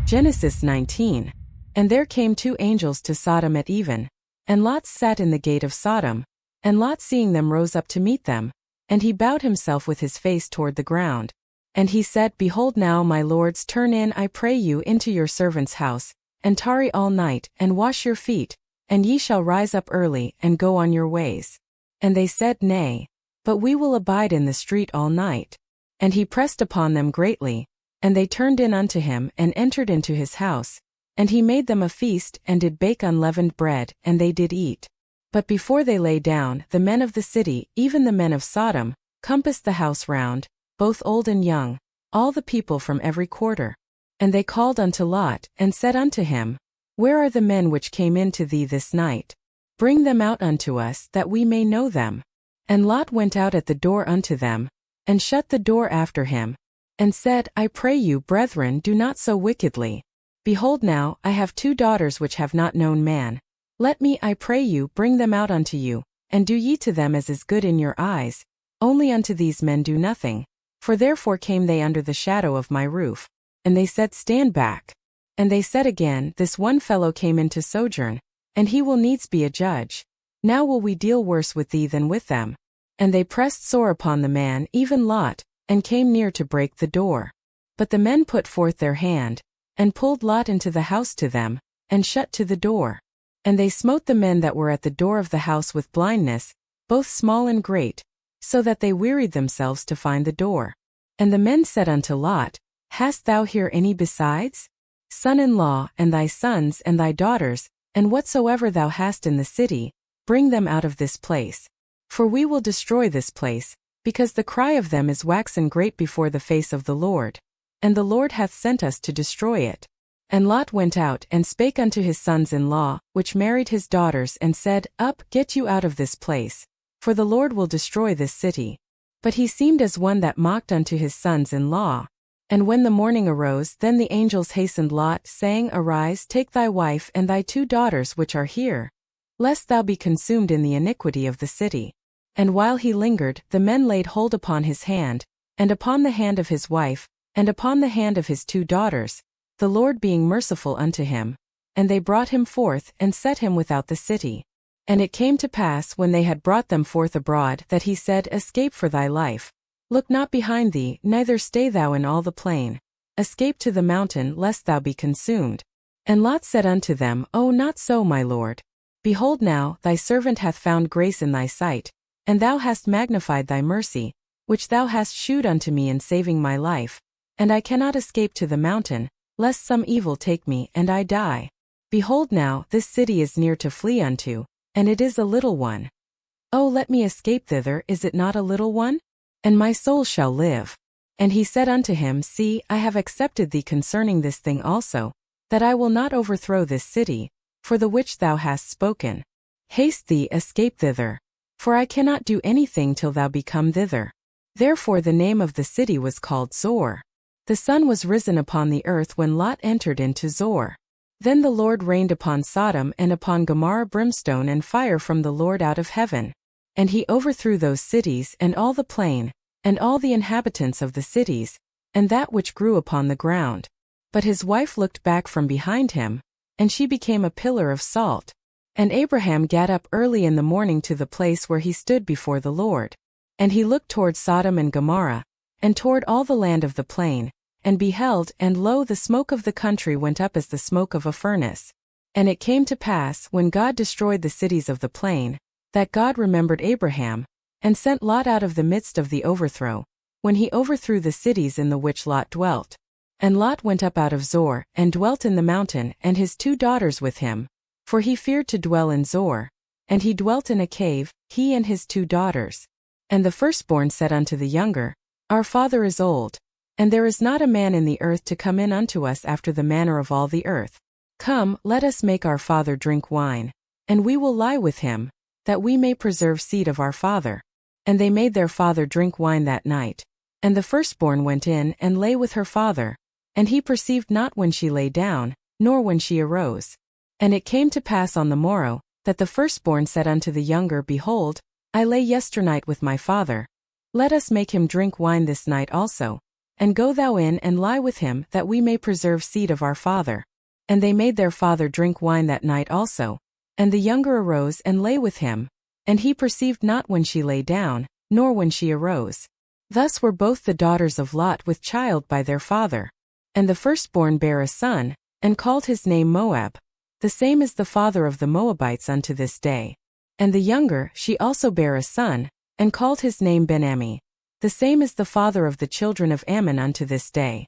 Genesis 19. And there came 2 angels to Sodom at even, and Lot sat in the gate of Sodom, and Lot seeing them rose up to meet them, and he bowed himself with his face toward the ground. And he said, Behold now, my lords, turn in, I pray you, into your servant's house, and tarry all night, and wash your feet, and ye shall rise up early, and go on your ways. And they said, Nay, but we will abide in the street all night. And he pressed upon them greatly, and they turned in unto him, and entered into his house. And he made them a feast, and did bake unleavened bread, and they did eat. But before they lay down, the men of the city, even the men of Sodom, compassed the house round, both old and young, all the people from every quarter. And they called unto Lot, and said unto him, Where are the men which came in to thee this night? Bring them out unto us, that we may know them. And Lot went out at the door unto them, and shut the door after him, and said, I pray you, brethren, do not so wickedly. Behold now, I have 2 daughters which have not known man. Let me, I pray you, bring them out unto you, and do ye to them as is good in your eyes. Only unto these men do nothing. For therefore came they under the shadow of my roof. And they said, Stand back. And they said again, This one fellow came in to sojourn, and he will needs be a judge. Now will we deal worse with thee than with them. And they pressed sore upon the man, even Lot, and came near to break the door. But the men put forth their hand, and pulled Lot into the house to them, and shut to the door. And they smote the men that were at the door of the house with blindness, both small and great, so that they wearied themselves to find the door. And the men said unto Lot, Hast thou here any besides? Son-in-law, and thy sons, and thy daughters, and whatsoever thou hast in the city, bring them out of this place. For we will destroy this place, because the cry of them is waxen great before the face of the Lord. And the Lord hath sent us to destroy it. And Lot went out, and spake unto his sons-in-law, which married his daughters, and said, Up, get you out of this place, for the Lord will destroy this city. But he seemed as one that mocked unto his sons-in-law. And when the morning arose, then the angels hastened Lot, saying, Arise, take thy wife and thy 2 daughters which are here, lest thou be consumed in the iniquity of the city. And while he lingered, the men laid hold upon his hand, and upon the hand of his wife, and upon the hand of his 2 daughters, the Lord being merciful unto him. And they brought him forth, and set him without the city. And it came to pass, when they had brought them forth abroad, that he said, Escape for thy life. Look not behind thee, neither stay thou in all the plain. Escape to the mountain, lest thou be consumed. And Lot said unto them, O not so, my lord. Behold now, thy servant hath found grace in thy sight, and thou hast magnified thy mercy, which thou hast shewed unto me in saving my life. And I cannot escape to the mountain, lest some evil take me, and I die. Behold now, this city is near to flee unto, and it is a little one. O let me escape thither, is it not a little one? And my soul shall live. And he said unto him, See, I have accepted thee concerning this thing also, that I will not overthrow this city, for the which thou hast spoken. Haste thee, escape thither. For I cannot do anything till thou be come thither. Therefore the name of the city was called Zor. The sun was risen upon the earth when Lot entered into Zor. Then the Lord rained upon Sodom and upon Gomorrah brimstone and fire from the Lord out of heaven. And he overthrew those cities and all the plain, and all the inhabitants of the cities, and that which grew upon the ground. But his wife looked back from behind him, and she became a pillar of salt. And Abraham gat up early in the morning to the place where he stood before the Lord. And he looked toward Sodom and Gomorrah, and toward all the land of the plain, and beheld, and lo, the smoke of the country went up as the smoke of a furnace. And it came to pass, when God destroyed the cities of the plain, that God remembered Abraham, and sent Lot out of the midst of the overthrow, when he overthrew the cities in the which Lot dwelt. And Lot went up out of Zor, and dwelt in the mountain, and his 2 daughters with him, for he feared to dwell in Zor. And he dwelt in a cave, he and his 2 daughters. And the firstborn said unto the younger, Our father is old, and there is not a man in the earth to come in unto us after the manner of all the earth. Come, let us make our father drink wine, and we will lie with him, that we may preserve seed of our father. And they made their father drink wine that night. And the firstborn went in and lay with her father, and he perceived not when she lay down, nor when she arose. And it came to pass on the morrow, that the firstborn said unto the younger, Behold, I lay yesternight with my father. Let us make him drink wine this night also. And go thou in and lie with him, that we may preserve seed of our father. And they made their father drink wine that night also. And the younger arose and lay with him. And he perceived not when she lay down, nor when she arose. Thus were both the daughters of Lot with child by their father. And the firstborn bare a son, and called his name Moab. The same is the father of the Moabites unto this day. And the younger, she also bare a son, and called his name Ben-Ammi. The same is the father of the children of Ammon unto this day.